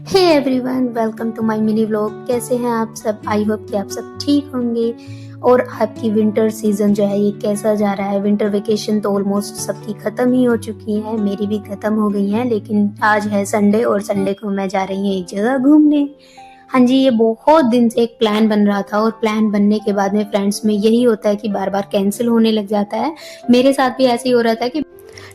Hey everyone, welcome to my mini vlog. कैसे हैं आप सब? आई होप कि आप सब ठीक होंगे। और आपकी विंटर सीजन जो है ये कैसा जा रहा है? विंटर वेकेशन तो ऑलमोस्ट सबकी खत्म ही हो चुकी है, मेरी भी खत्म हो गई है। लेकिन आज है संडे और संडे को मैं जा रही हूँ एक जगह घूमने। हाँ जी, ये बहुत दिन से एक प्लान बन रहा था और प्लान बनने के बाद में फ्रेंड्स में यही होता है कि बार बार कैंसिल होने लग जाता है। मेरे साथ भी ऐसे ही हो रहा था कि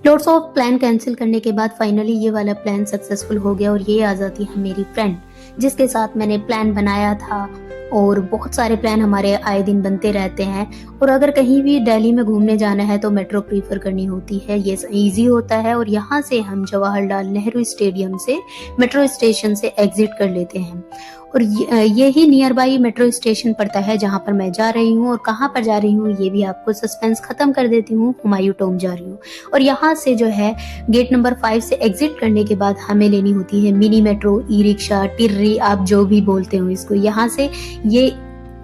लॉट्स ऑफ प्लान कैंसिल करने के बाद फाइनली ये वाला प्लान सक्सेसफुल हो गया। और ये आ जाती है मेरी फ्रेंड जिसके साथ मैंने प्लान बनाया था। और बहुत सारे प्लान हमारे आए दिन बनते रहते हैं। और अगर कहीं भी दिल्ली में घूमने जाना है तो मेट्रो प्रीफर करनी होती है, ये इजी होता है। और यहाँ से हम जवाहरलाल नेहरू स्टेडियम से मेट्रो स्टेशन से एग्जिट कर लेते हैं। और यही नियर बाई मेट्रो स्टेशन पड़ता है जहाँ पर मैं जा रही हूँ। और कहाँ पर जा रही हूँ ये भी आपको सस्पेंस खत्म कर देती हूँ। हुमायूं टॉम जा रही हूँ। और यहाँ से जो है गेट नंबर 5 से एग्जिट करने के बाद हमें लेनी होती है मिनी मेट्रो, ई रिक्शा, टिर्री, आप जो भी बोलते हो इसको। यहाँ से ये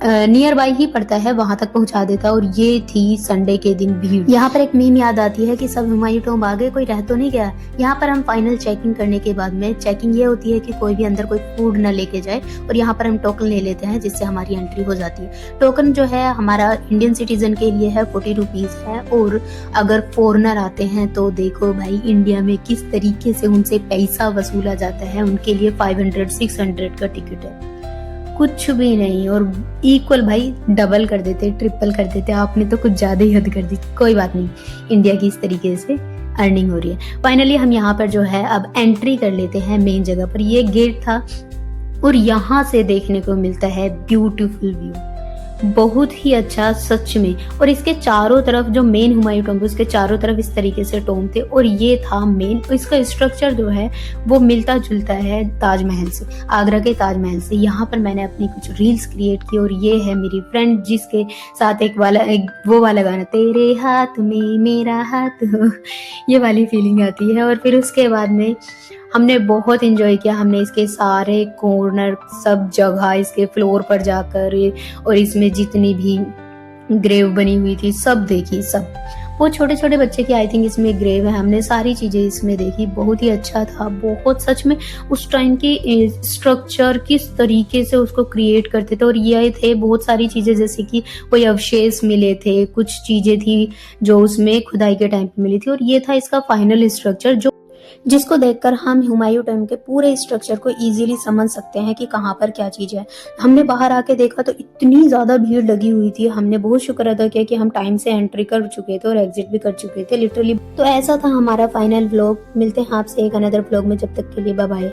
नियर बाई ही पड़ता है, वहां तक पहुंचा देता है। और ये थी संडे के दिन भीड़। यहाँ पर एक मीम याद आती है कि सब हुमायूं टॉम आ गए, कोई रह तो नहीं गया। यहाँ पर हम फाइनल चेकिंग करने के बाद में चेकिंग ये होती है कि कोई भी अंदर कोई फूड न लेके जाए। और यहाँ पर हम टोकन ले लेते हैं जिससे हमारी एंट्री हो जाती है। टोकन जो है हमारा इंडियन सिटीजन के लिए है 40 रुपीज है। और अगर फॉरनर आते हैं तो देखो भाई इंडिया में किस तरीके से उनसे पैसा वसूला जाता है। उनके लिए 500-600 का टिकट है, कुछ भी नहीं। और इक्वल भाई डबल कर देते, ट्रिपल कर देते। आपने तो कुछ ज्यादा ही हद कर दी। कोई बात नहीं, इंडिया की इस तरीके से अर्निंग हो रही है। फाइनली हम यहाँ पर जो है अब एंट्री कर लेते हैं मेन जगह पर। ये गेट था और यहाँ से देखने को मिलता है ब्यूटीफुल व्यू, बहुत ही अच्छा सच में। और इसके चारों तरफ जो मेन हुमायूं टॉम्ब, उसके चारों तरफ इस तरीके से टॉम्ब थे। और ये था मेन, इसका स्ट्रक्चर जो है वो मिलता जुलता है ताजमहल से, आगरा के ताजमहल से। यहाँ पर मैंने अपनी कुछ रील्स क्रिएट की। और ये है मेरी फ्रेंड जिसके साथ एक वो वाला गाना, तेरे हाथ में मेरा हाथ हो, ये वाली फीलिंग आती है। और फिर उसके बाद में हमने बहुत एंजॉय किया। हमने इसके सारे कॉर्नर, सब जगह, इसके फ्लोर पर जाकर और इसमें जितनी भी ग्रेव बनी हुई थी सब देखी। सब वो छोटे छोटे बच्चे की आई थिंक इसमें ग्रेव है। हमने सारी चीजें इसमें देखी, बहुत ही अच्छा था। बहुत सच में उस टाइम की स्ट्रक्चर किस तरीके से उसको क्रिएट करते थे। और ये थे बहुत सारी चीजें, जैसे कि कोई अवशेष मिले थे, कुछ चीजें थी जो उसमें खुदाई के टाइम पे मिली थी। और ये था इसका फाइनल स्ट्रक्चर, जिसको देखकर हम हुमायूं टॉम्ब के पूरे स्ट्रक्चर को इजीली समझ सकते हैं कि कहाँ पर क्या चीज है। हमने बाहर आके देखा तो इतनी ज्यादा भीड़ लगी हुई थी। हमने बहुत शुक्र अदा किया कि हम टाइम से एंट्री कर चुके थे और एग्जिट भी कर चुके थे लिटरली। तो ऐसा था हमारा फाइनल व्लॉग। मिलते हैं आपसे एक अनदर व्लॉग में, जब तक के लिए बाय बाय।